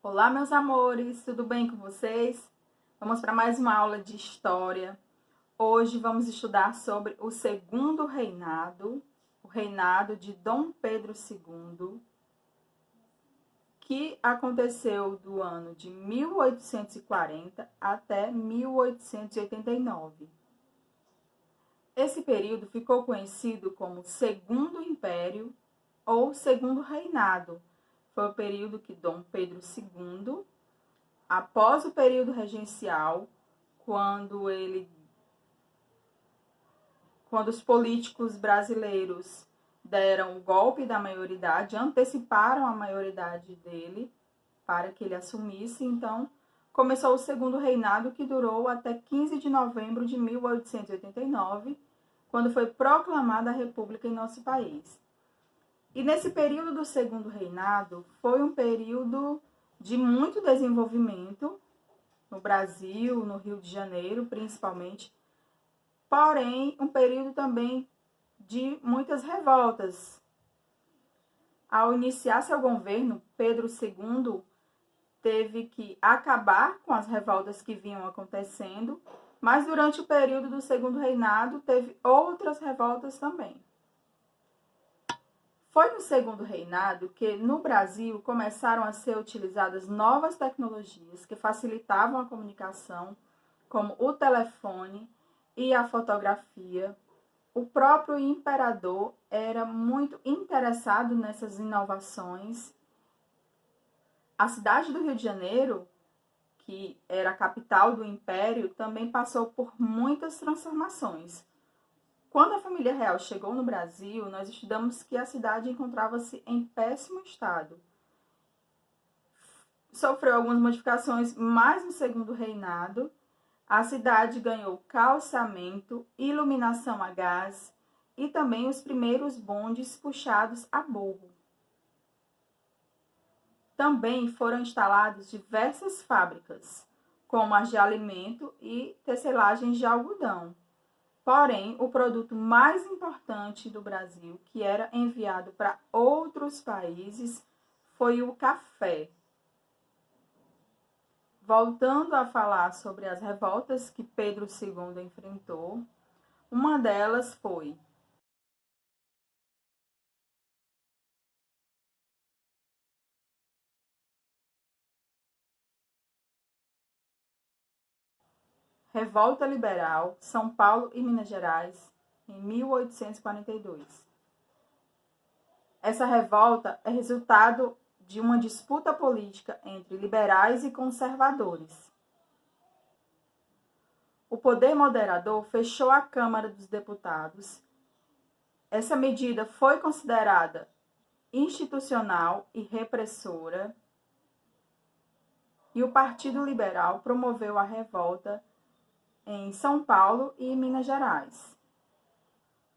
Olá, meus amores, tudo bem com vocês? Vamos para mais uma aula de história. Hoje vamos estudar sobre o segundo reinado, o reinado de Dom Pedro II, que aconteceu do ano de 1840 até 1889. Esse período ficou conhecido como Segundo Império ou Segundo Reinado. Foi o período que Dom Pedro II, após o período regencial, quando os políticos brasileiros deram o golpe da maioridade, anteciparam a maioridade dele para que ele assumisse, então começou o segundo reinado, que durou até 15 de novembro de 1889, quando foi proclamada a República em nosso país. E nesse período do segundo reinado, foi um período de muito desenvolvimento no Brasil, no Rio de Janeiro, principalmente, porém, um período também de muitas revoltas. Ao iniciar seu governo, Pedro II teve que acabar com as revoltas que vinham acontecendo, mas durante o período do segundo reinado teve outras revoltas também. Foi no segundo reinado que, no Brasil, começaram a ser utilizadas novas tecnologias que facilitavam a comunicação, como o telefone e a fotografia. O próprio imperador era muito interessado nessas inovações. A cidade do Rio de Janeiro, que era a capital do império, também passou por muitas transformações. Quando a família real chegou no Brasil, nós estudamos que a cidade encontrava-se em péssimo estado. Sofreu algumas modificações, mas no segundo reinado, a cidade ganhou calçamento, iluminação a gás e também os primeiros bondes puxados a burro. Também foram instaladas diversas fábricas, como as de alimento e tecelagens de algodão. Porém, o produto mais importante do Brasil, que era enviado para outros países, foi o café. Voltando a falar sobre as revoltas que Pedro II enfrentou, uma delas foi Revolta Liberal, São Paulo e Minas Gerais, em 1842. Essa revolta é resultado de uma disputa política entre liberais e conservadores. O poder moderador fechou a Câmara dos Deputados. Essa medida foi considerada institucional e repressora, e o Partido Liberal promoveu a revolta em São Paulo e Minas Gerais,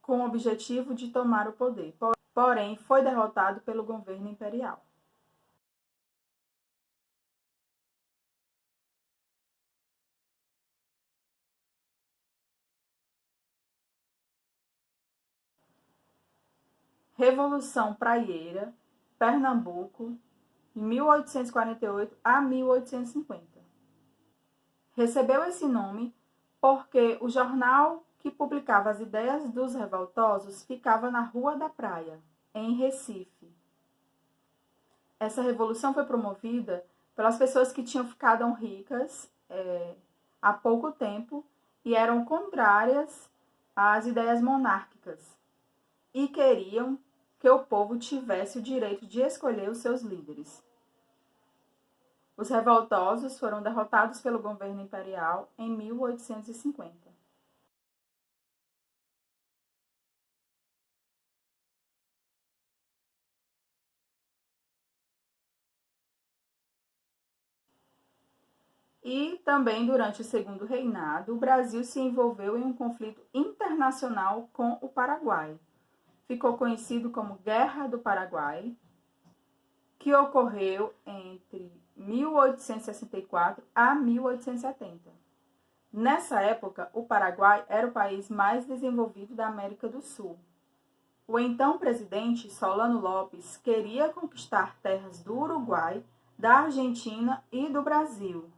com o objetivo de tomar o poder, porém foi derrotado pelo governo imperial. Revolução Praieira, Pernambuco, de 1848 a 1850. Recebeu esse nome porque o jornal que publicava as ideias dos revoltosos ficava na Rua da Praia, em Recife. Essa revolução foi promovida pelas pessoas que tinham ficado ricas há pouco tempo e eram contrárias às ideias monárquicas e queriam que o povo tivesse o direito de escolher os seus líderes. Os revoltosos foram derrotados pelo governo imperial em 1850. E também durante o segundo reinado, o Brasil se envolveu em um conflito internacional com o Paraguai. Ficou conhecido como Guerra do Paraguai, que ocorreu entre 1864 a 1870. Nessa época, o Paraguai era o país mais desenvolvido da América do Sul. O então presidente Solano Lopes queria conquistar terras do Uruguai da Argentina e do Brasil.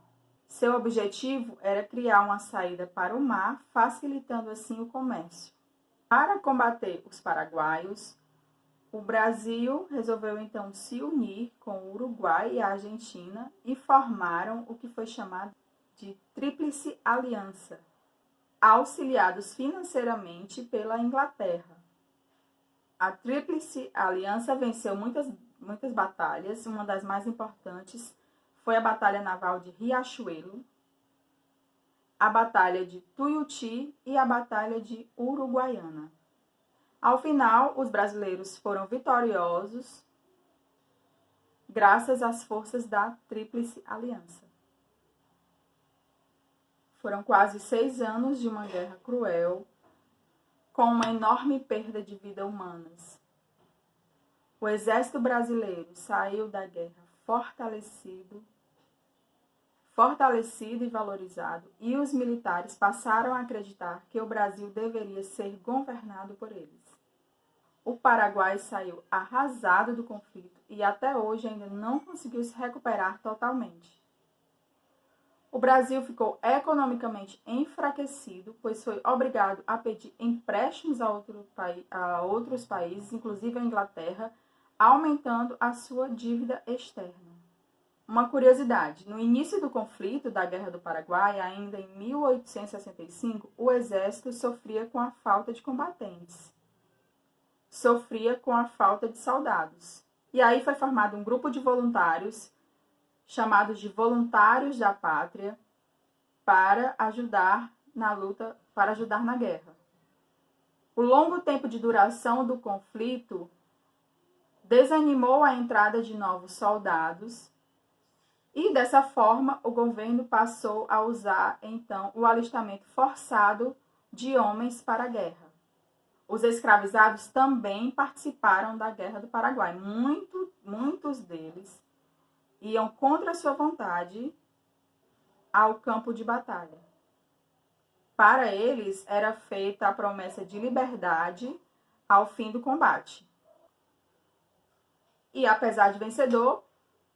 Seu objetivo era criar uma saída para o mar, facilitando assim o comércio. Para combater os paraguaios, o Brasil resolveu então se unir com o Uruguai e a Argentina e formaram o que foi chamado de Tríplice Aliança, auxiliados financeiramente pela Inglaterra. A Tríplice Aliança venceu muitas batalhas, uma das mais importantes foi a Batalha Naval de Riachuelo, a Batalha de Tuiuti e a Batalha de Uruguaiana. Ao final, os brasileiros foram vitoriosos graças às forças da Tríplice Aliança. Foram quase 6 anos de uma guerra cruel, com uma enorme perda de vidas humanas. O exército brasileiro saiu da guerra fortalecido e valorizado, e os militares passaram a acreditar que o Brasil deveria ser governado por eles. O Paraguai saiu arrasado do conflito e até hoje ainda não conseguiu se recuperar totalmente. O Brasil ficou economicamente enfraquecido, pois foi obrigado a pedir empréstimos a outros países, inclusive a Inglaterra, aumentando a sua dívida externa. Uma curiosidade, no início do conflito da Guerra do Paraguai, ainda em 1865, o exército sofria com a falta de combatentes. Sofria com a falta de soldados. E aí foi formado um grupo de voluntários, chamados de Voluntários da Pátria, para ajudar na luta, para ajudar na guerra. O longo tempo de duração do conflito desanimou a entrada de novos soldados e, dessa forma, o governo passou a usar, então, o alistamento forçado de homens para a guerra. Os escravizados também participaram da Guerra do Paraguai. Muitos deles iam contra a sua vontade ao campo de batalha. Para eles, era feita a promessa de liberdade ao fim do combate. E, apesar de vencedor,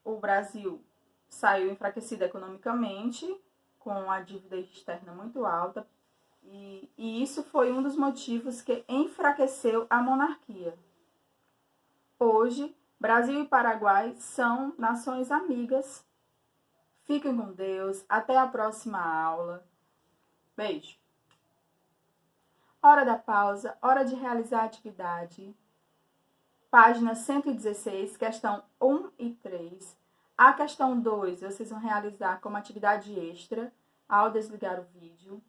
o Brasil saiu enfraquecido economicamente, com a dívida externa muito alta, e isso foi um dos motivos que enfraqueceu a monarquia. Hoje, Brasil e Paraguai são nações amigas. Fiquem com Deus. Até a próxima aula. Beijo. Hora da pausa, hora de realizar a atividade. Página 116, questão 1 e 3. A questão 2, vocês vão realizar como atividade extra ao desligar o vídeo.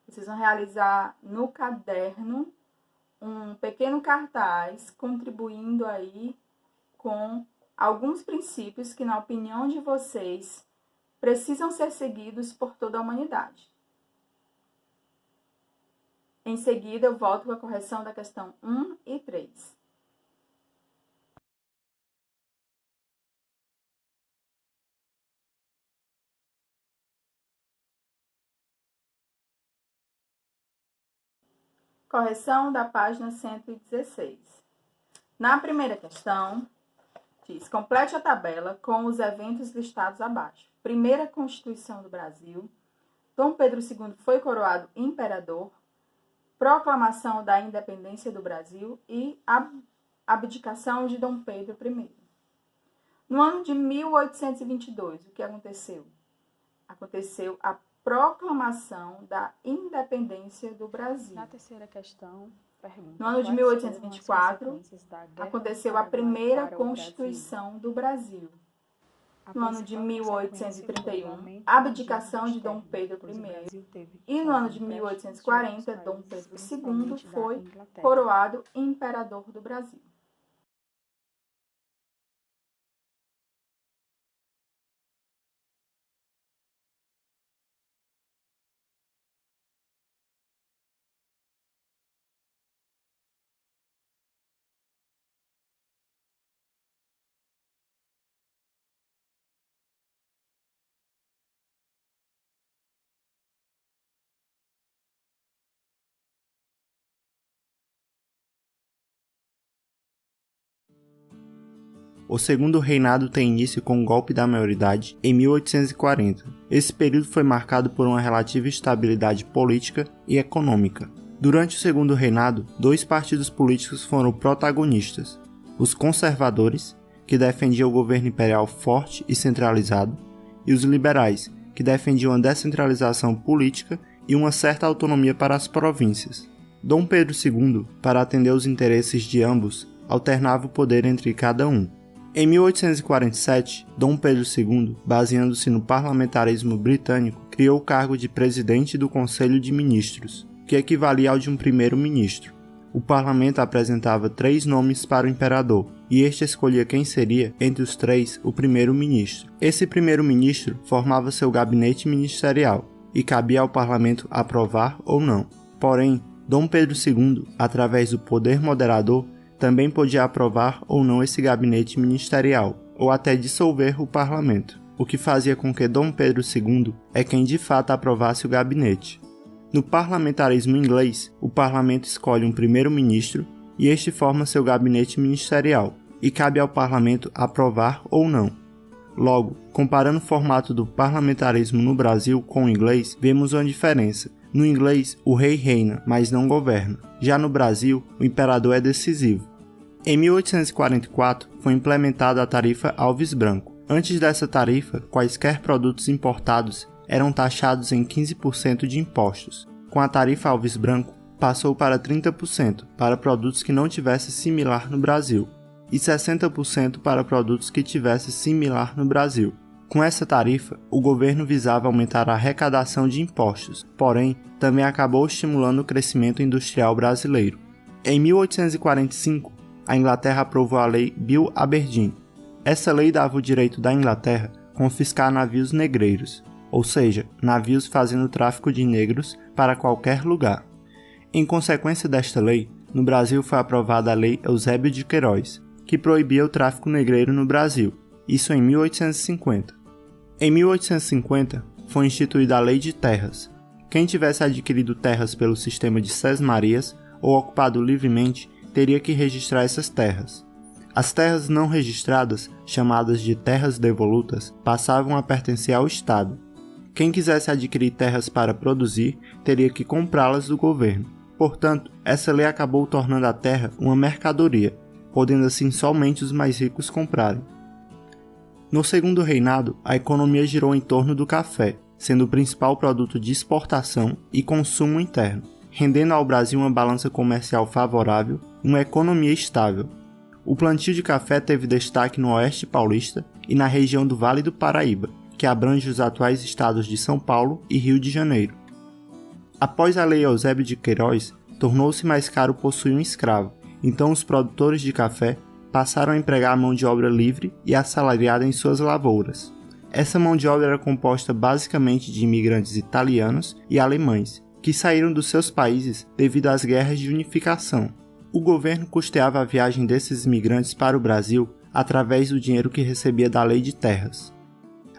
Vocês vão realizar no caderno um pequeno cartaz contribuindo aí com alguns princípios que, na opinião de vocês, precisam ser seguidos por toda a humanidade. Em seguida, eu volto com a correção da questão 1 e 3. Correção da página 116. Na primeira questão, diz: complete a tabela com os eventos listados abaixo. Primeira Constituição do Brasil. Dom Pedro II foi coroado imperador. Proclamação da independência do Brasil e abdicação de Dom Pedro I. No ano de 1822, o que aconteceu? Aconteceu a proclamação da independência do Brasil. Na terceira questão, pergunta: no ano de 1824, aconteceu a primeira Constituição do Brasil. No ano de 1831, a abdicação de Dom Pedro I. E no ano de 1840, Dom Pedro II foi coroado imperador do Brasil. O segundo reinado tem início com o golpe da maioridade em 1840. Esse período foi marcado por uma relativa estabilidade política e econômica. Durante o segundo reinado, dois partidos políticos foram protagonistas: os conservadores, que defendiam o governo imperial forte e centralizado, e os liberais, que defendiam a descentralização política e uma certa autonomia para as províncias. Dom Pedro II, para atender os interesses de ambos, alternava o poder entre cada um. Em 1847, Dom Pedro II, baseando-se no parlamentarismo britânico, criou o cargo de presidente do Conselho de Ministros, que equivalia ao de um primeiro-ministro. O parlamento apresentava 3 nomes para o imperador, e este escolhia quem seria, entre os 3, o primeiro-ministro. Esse primeiro-ministro formava seu gabinete ministerial, e cabia ao parlamento aprovar ou não. Porém, Dom Pedro II, através do poder moderador, também podia aprovar ou não esse gabinete ministerial, ou até dissolver o parlamento, o que fazia com que Dom Pedro II é quem de fato aprovasse o gabinete. No parlamentarismo inglês, o parlamento escolhe um primeiro-ministro e este forma seu gabinete ministerial, e cabe ao parlamento aprovar ou não. Logo, comparando o formato do parlamentarismo no Brasil com o inglês, vemos uma diferença. No inglês, o rei reina, mas não governa. Já no Brasil, o imperador é decisivo. Em 1844, foi implementada a tarifa Alves Branco. Antes dessa tarifa, quaisquer produtos importados eram taxados em 15% de impostos. Com a tarifa Alves Branco, passou para 30% para produtos que não tivessem similar no Brasil, e 60% para produtos que tivessem similar no Brasil. Com essa tarifa, o governo visava aumentar a arrecadação de impostos, porém, também acabou estimulando o crescimento industrial brasileiro. Em 1845, a Inglaterra aprovou a Lei Bill Aberdeen. Essa lei dava o direito da Inglaterra confiscar navios negreiros, ou seja, navios fazendo tráfico de negros para qualquer lugar. Em consequência desta lei, no Brasil foi aprovada a Lei Eusébio de Queiroz, que proibia o tráfico negreiro no Brasil, isso em 1850. Em 1850, foi instituída a Lei de Terras. Quem tivesse adquirido terras pelo sistema de sesmarias ou ocupado livremente, teria que registrar essas terras. As terras não registradas, chamadas de terras devolutas, passavam a pertencer ao Estado. Quem quisesse adquirir terras para produzir, teria que comprá-las do governo. Portanto, essa lei acabou tornando a terra uma mercadoria, podendo assim somente os mais ricos comprarem. No segundo reinado, a economia girou em torno do café, sendo o principal produto de exportação e consumo interno, rendendo ao Brasil uma balança comercial favorável e uma economia estável. O plantio de café teve destaque no Oeste Paulista e na região do Vale do Paraíba, que abrange os atuais estados de São Paulo e Rio de Janeiro. Após a Lei Eusébio de Queiroz, tornou-se mais caro possuir um escravo, então os produtores de café passaram a empregar a mão de obra livre e assalariada em suas lavouras. Essa mão de obra era composta basicamente de imigrantes italianos e alemães, que saíram dos seus países devido às guerras de unificação. O governo custeava a viagem desses imigrantes para o Brasil através do dinheiro que recebia da Lei de Terras.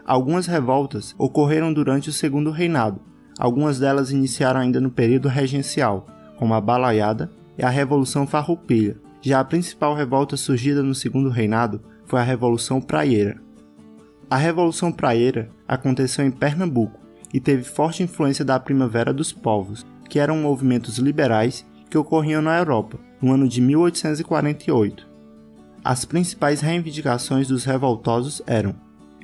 Algumas revoltas ocorreram durante o segundo reinado, algumas delas iniciaram ainda no período regencial, como a Balaiada e a Revolução Farroupilha. Já a principal revolta surgida no segundo reinado foi a Revolução Praieira. A Revolução Praieira aconteceu em Pernambuco e teve forte influência da Primavera dos Povos, que eram movimentos liberais que ocorriam na Europa, no ano de 1848. As principais reivindicações dos revoltosos eram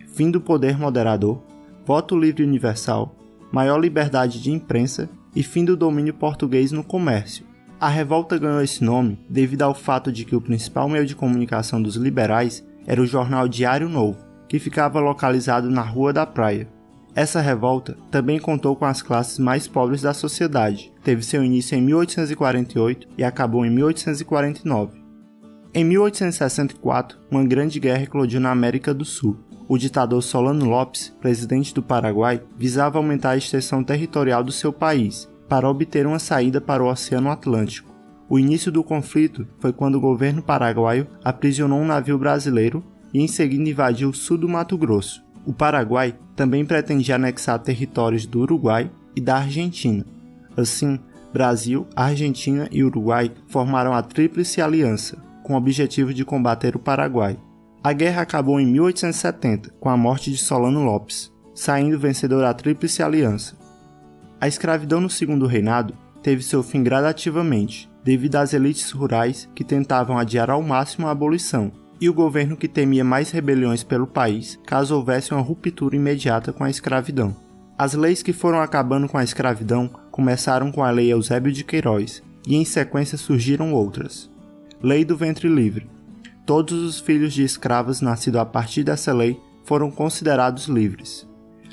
fim do poder moderador, voto livre universal, maior liberdade de imprensa e fim do domínio português no comércio. A revolta ganhou esse nome devido ao fato de que o principal meio de comunicação dos liberais era o jornal Diário Novo, que ficava localizado na Rua da Praia. Essa revolta também contou com as classes mais pobres da sociedade. Teve seu início em 1848 e acabou em 1849. Em 1864, uma grande guerra eclodiu na América do Sul. O ditador Solano Lopes, presidente do Paraguai, visava aumentar a extensão territorial do seu país, para obter uma saída para o Oceano Atlântico. O início do conflito foi quando o governo paraguaio aprisionou um navio brasileiro e em seguida invadiu o sul do Mato Grosso. O Paraguai também pretendia anexar territórios do Uruguai e da Argentina. Assim, Brasil, Argentina e Uruguai formaram a Tríplice Aliança, com o objetivo de combater o Paraguai. A guerra acabou em 1870, com a morte de Solano Lopes, saindo vencedor a Tríplice Aliança. A escravidão no Segundo Reinado teve seu fim gradativamente, devido às elites rurais que tentavam adiar ao máximo a abolição, e o governo que temia mais rebeliões pelo país caso houvesse uma ruptura imediata com a escravidão. As leis que foram acabando com a escravidão começaram com a Lei Eusébio de Queiroz, e em sequência surgiram outras. Lei do Ventre Livre. Todos os filhos de escravas nascidos a partir dessa lei foram considerados livres.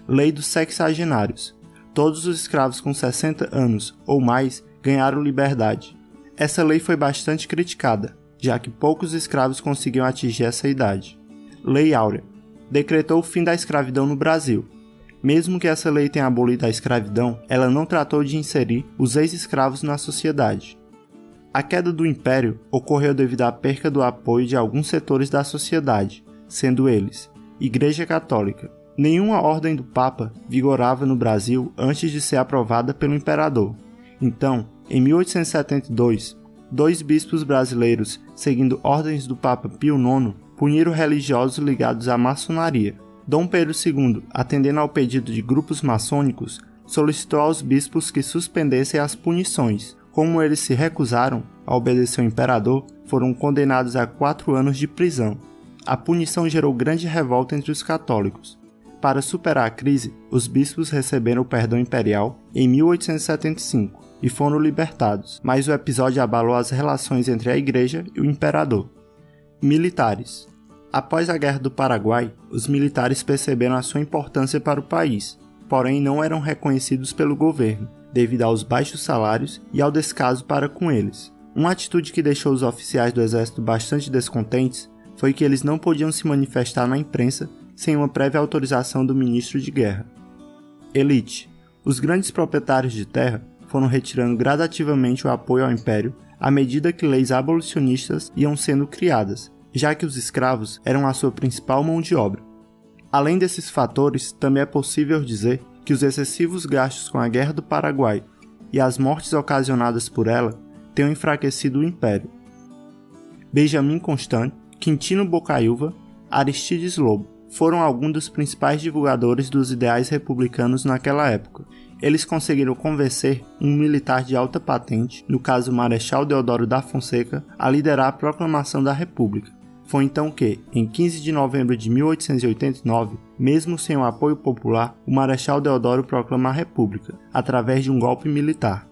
Lei dos Sexagenários. Todos os escravos com 60 anos ou mais ganharam liberdade. Essa lei foi bastante criticada, já que poucos escravos conseguiam atingir essa idade. Lei Áurea. Decretou o fim da escravidão no Brasil. Mesmo que essa lei tenha abolido a escravidão, ela não tratou de inserir os ex-escravos na sociedade. A queda do Império ocorreu devido à perca do apoio de alguns setores da sociedade, sendo eles: Igreja Católica. Nenhuma ordem do Papa vigorava no Brasil antes de ser aprovada pelo imperador. Então, em 1872, 2 bispos brasileiros, seguindo ordens do Papa Pio IX, puniram religiosos ligados à maçonaria. Dom Pedro II, atendendo ao pedido de grupos maçônicos, solicitou aos bispos que suspendessem as punições. Como eles se recusaram a obedecer ao imperador, foram condenados a 4 anos de prisão. A punição gerou grande revolta entre os católicos. Para superar a crise, os bispos receberam o perdão imperial em 1875 e foram libertados, mas o episódio abalou as relações entre a Igreja e o imperador. Militares. Após a Guerra do Paraguai, os militares perceberam a sua importância para o país, porém não eram reconhecidos pelo governo, devido aos baixos salários e ao descaso para com eles. Uma atitude que deixou os oficiais do exército bastante descontentes foi que eles não podiam se manifestar na imprensa sem uma prévia autorização do ministro de guerra. Elite. Os grandes proprietários de terra foram retirando gradativamente o apoio ao império à medida que leis abolicionistas iam sendo criadas, já que os escravos eram a sua principal mão de obra. Além desses fatores, também é possível dizer que os excessivos gastos com a Guerra do Paraguai e as mortes ocasionadas por ela tenham enfraquecido o império. Benjamin Constant, Quintino Bocaiúva, Aristides Lobo foram alguns dos principais divulgadores dos ideais republicanos naquela época. Eles conseguiram convencer um militar de alta patente, no caso o Marechal Deodoro da Fonseca, a liderar a proclamação da República. Foi então que, em 15 de novembro de 1889, mesmo sem o apoio popular, o Marechal Deodoro proclama a República, através de um golpe militar.